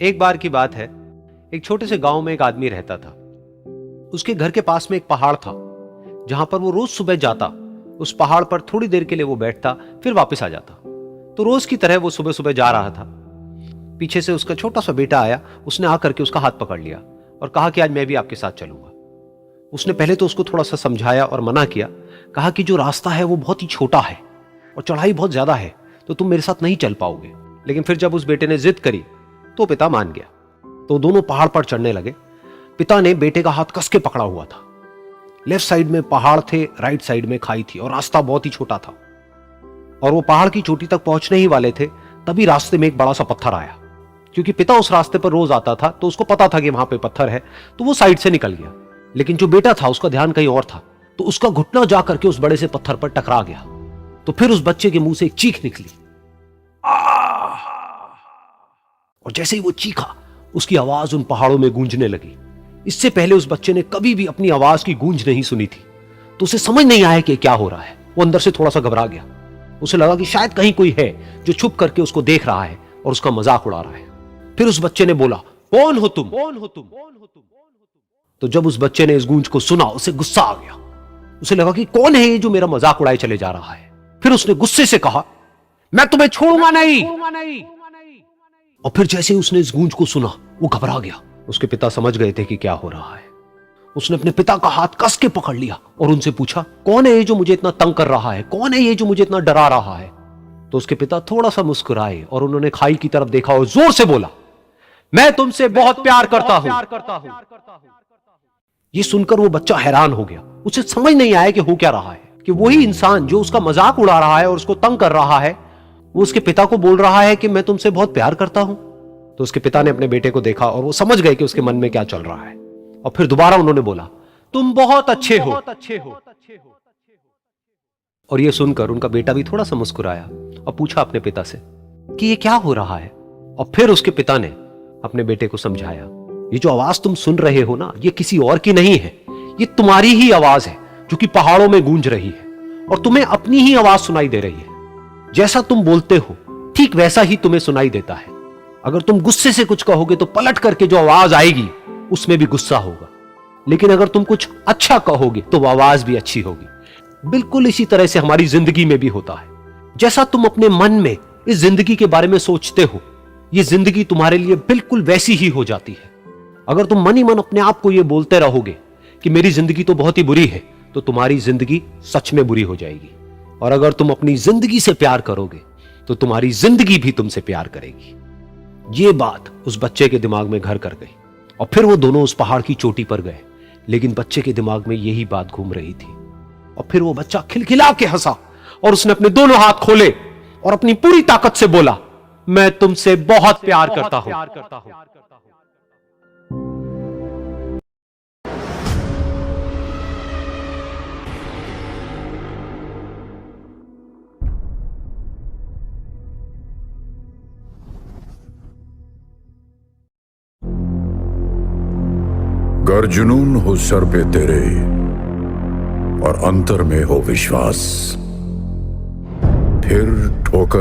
एक बार की बात है, एक छोटे से गांव में एक आदमी रहता था। उसके घर के पास में एक पहाड़ था, जहां पर वो रोज सुबह जाता। उस पहाड़ पर थोड़ी देर के लिए वो बैठता, फिर वापस आ जाता। तो रोज की तरह वो सुबह सुबह जा रहा था। पीछे से उसका छोटा सा बेटा आया। उसने आकर के उसका हाथ पकड़ लिया और कहा कि आज मैं भी आपके साथ चलूंगा। उसने पहले तो उसको थोड़ा सा समझाया और मना किया। कहा कि जो रास्ता है वो बहुत ही छोटा है और चढ़ाई बहुत ज्यादा है, तो तुम मेरे साथ नहीं चल पाओगे। लेकिन फिर जब उस बेटे ने जिद करी तो पिता मान गया। तो दोनों पहाड़ पर चढ़ने लगे। पिता ने बेटे का हाथ कस के पकड़ा हुआ था। लेफ्ट साइड में पहाड़ थे, राइट साइड में खाई थी और रास्ता बहुत ही छोटा था। और वो पहाड़ की चोटी तक पहुंचने ही वाले थे, तभी रास्ते में एक बड़ा सा पत्थर आया। क्योंकि पिता उस रास्ते पर रोज आता था, तो उसको पता था कि वहां पे पत्थर है, तो वो साइड से निकल गया। लेकिन जो बेटा था उसका ध्यान कहीं और था, तो उसका घुटना जा करके उस बड़े से पत्थर पर टकरा गया। तो फिर उस बच्चे के मुंह से एक चीख निकली। और जैसे ही वो चीखा, उसकी आवाज उन पहाड़ों में गूंजने लगी। इससे पहले उस बच्चे ने कभी भी अपनी आवाज की गूंज नहीं सुनी थी, तो उसे समझ नहीं आया कि क्या हो रहा है। वो अंदर से थोड़ा सा घबरा गया। उसे लगा कि शायद कहीं कोई है जो छुप करके उसको देख रहा है और उसका मजाक उड़ा रहा है। फिर उस बच्चे ने बोला, कौन हो तुम? कौन हो तुम? तो जब उस बच्चे ने इस गूंज को सुना, उसे गुस्सा आ गया। उसे लगा कि कौन है ये जो मेरा मजाक उड़ाए चले जा रहा है। फिर उसने गुस्से से कहा, मैं तुम्हें छोड़ूंगा नहीं। और फिर जैसे ही उसने इस गूंज को सुना, वो घबरा गया। उसके पिता समझ गए थे कि क्या हो रहा है। उसने अपने पिता का हाथ कस के पकड़ लिया और उनसे पूछा, कौन है ये जो मुझे इतना तंग कर रहा है? कौन है ये जो मुझे इतना डरा रहा है? तो उसके पिता थोड़ा सा मुस्कुराए और उन्होंने खाई की तरफ देखा और जोर से बोला, मैं तुमसे बहुत प्यार करता हूं। ये सुनकर वो बच्चा हैरान हो गया। उसे समझ नहीं आया कि हो क्या रहा है, कि वही इंसान जो उसका मजाक उड़ा रहा है और उसको तंग कर रहा है, वो उसके पिता को बोल रहा है कि मैं तुमसे बहुत प्यार करता हूं। तो उसके पिता ने अपने बेटे को देखा और वो समझ गए कि उसके मन में क्या चल रहा है। और फिर दोबारा उन्होंने बोला, तुम बहुत अच्छे हो। और ये सुनकर उनका बेटा भी थोड़ा सा मुस्कुराया और पूछा अपने पिता से कि ये क्या हो रहा है। और फिर उसके पिता ने अपने बेटे को समझाया, ये जो आवाज तुम सुन रहे हो ना, ये किसी और की नहीं है, ये तुम्हारी ही आवाज है जो कि पहाड़ों में गूंज रही है और तुम्हें अपनी ही आवाज सुनाई दे रही है। जैसा तुम बोलते हो ठीक वैसा ही तुम्हें सुनाई देता है। अगर तुम गुस्से से कुछ कहोगे तो पलट करके जो आवाज आएगी उसमें भी गुस्सा होगा, लेकिन अगर तुम कुछ अच्छा कहोगे तो वो आवाज भी अच्छी होगी। बिल्कुल इसी तरह से हमारी जिंदगी में भी होता है। जैसा तुम अपने मन में इस जिंदगी के बारे में सोचते हो, ये जिंदगी तुम्हारे लिए बिल्कुल वैसी ही हो जाती है। अगर तुम मन ही मन अपने आप को ये बोलते रहोगे कि मेरी जिंदगी तो बहुत ही बुरी है, तो तुम्हारी जिंदगी सच में बुरी हो जाएगी। और अगर तुम अपनी जिंदगी से प्यार करोगे तो तुम्हारी जिंदगी भी तुमसे प्यार करेगी। ये बात उस बच्चे के दिमाग में घर कर गई और फिर वो दोनों उस पहाड़ की चोटी पर गए। लेकिन बच्चे के दिमाग में यही बात घूम रही थी। और फिर वो बच्चा खिलखिला के हंसा और उसने अपने दोनों हाथ खोले और अपनी पूरी ताकत से बोला, मैं तुमसे बहुत प्यार करता हूं। गर जुनून हो सर पे तेरे और अंतर में हो विश्वास, फिर ठोकर